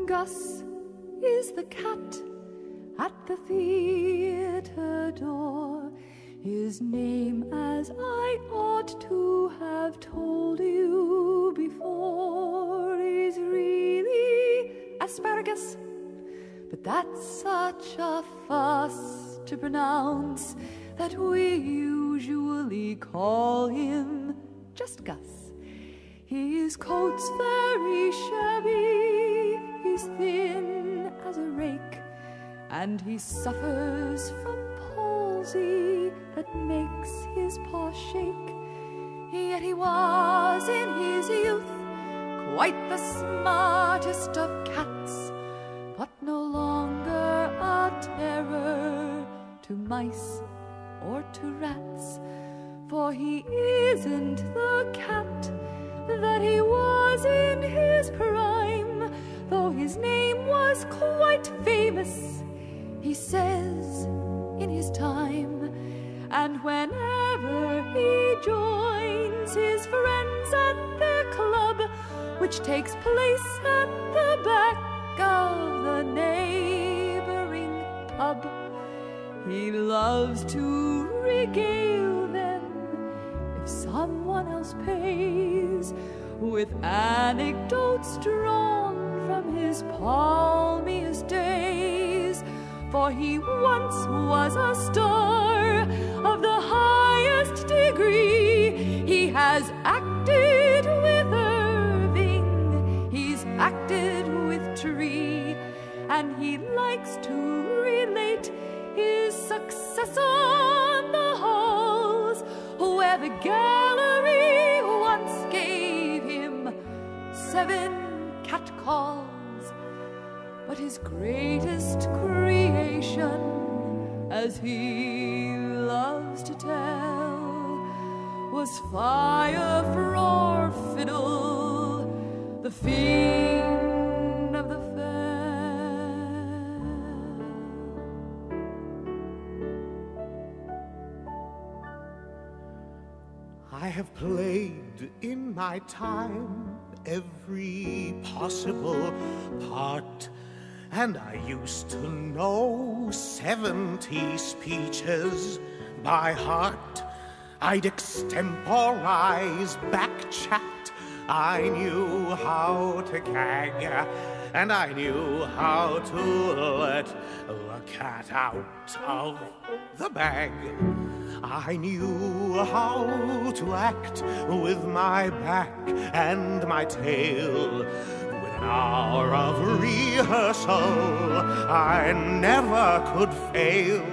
Gus is the cat at the theater door. His name, as I ought to have told you before, is really Asparagus. But that's such a fuss to pronounce that we usually call him just Gus. His coat's very shabby, he's thin as a rake, and he suffers from palsy that makes his paw shake. Yet he was in his youth quite the smartest of cats, but no longer a terror to mice or to rats. For he isn't the cat that he was in his prime, though his name was quite famous, he says, in his time. And whenever he joins his friends at their club, which takes place at the back of the neighboring pub, he loves to regale them, if someone else pays, with anecdotes drawn from his palmiest days. For he once was a star of the highest degree. He has acted with Irving, he's acted with Tree, and he likes to relate his success on the halls, where the gallery once gave him 7 catcalls. But his greatest creation, as he loves to tell, was Fire for Fiddle, the fiend of the fell. I have played in my time every possible part, and I used to know 70 speeches by heart. I'd extemporize back chat. I knew how to gag, and I knew how to let the cat out of the bag. I knew how to act with my back and my tail. With an hour of rehearsal, I never could fail.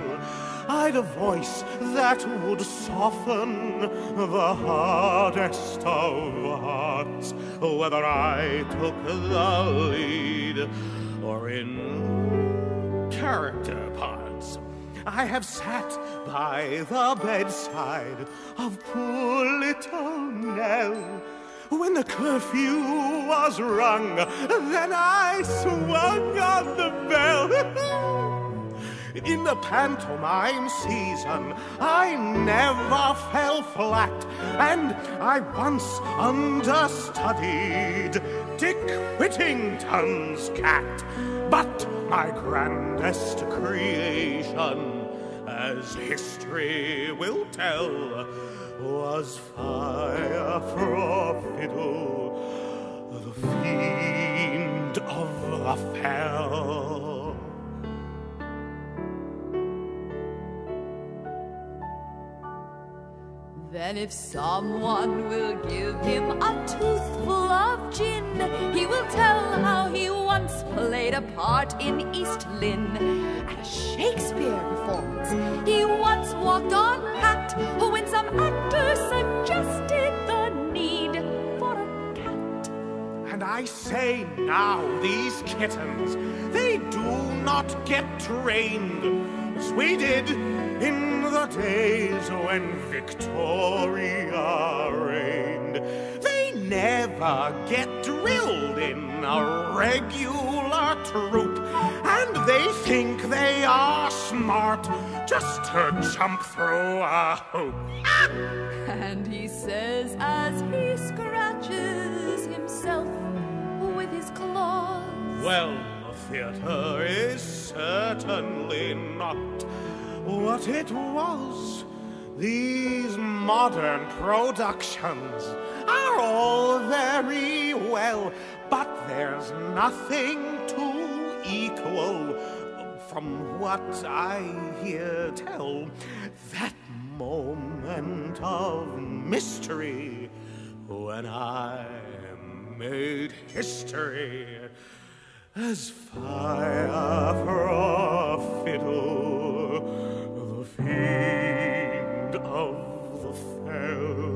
I'd a voice that would soften the hardest of hearts, whether I took the lead or in character parts. I have sat by the bedside of poor little Nell when the curfew was rung, then I swung on the bell. In the pantomime season, I never fell flat, and I once understudied Dick Whittington's cat. But my grandest creation, as history will tell, was Fire for Fiddle, the fiend of the fell. Then if someone will give him a toothful of gin, he will tell how he once played a part in East Lynne. At a Shakespeare performance, he once walked on hat when some actor suggested the need for a cat. And I say now, these kittens, they do not get trained as we did in the days when Victoria reigned. They never get drilled in a regular troop, and they think they are smart just to jump through a hoop. And he says as he scratches himself with his claws, Well, the theater is certainly not what it was. These modern productions are all very well, but there's nothing to equal, from what I hear tell, that moment of mystery when I made history as fire for a fiddle, the fiend of the fell.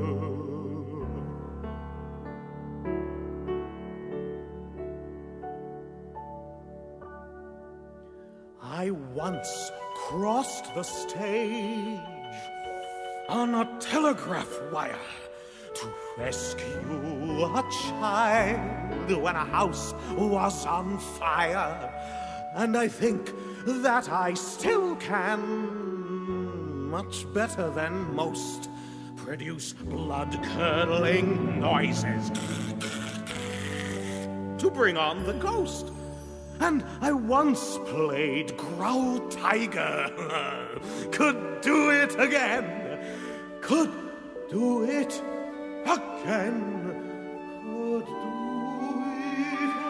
I once crossed the stage on a telegraph wire to rescue a child when a house was on fire. And I think that I still can, much better than most, produce blood-curdling noises to bring on the ghost. And I once played Growltiger. Could do it again. Could do it again. Could do it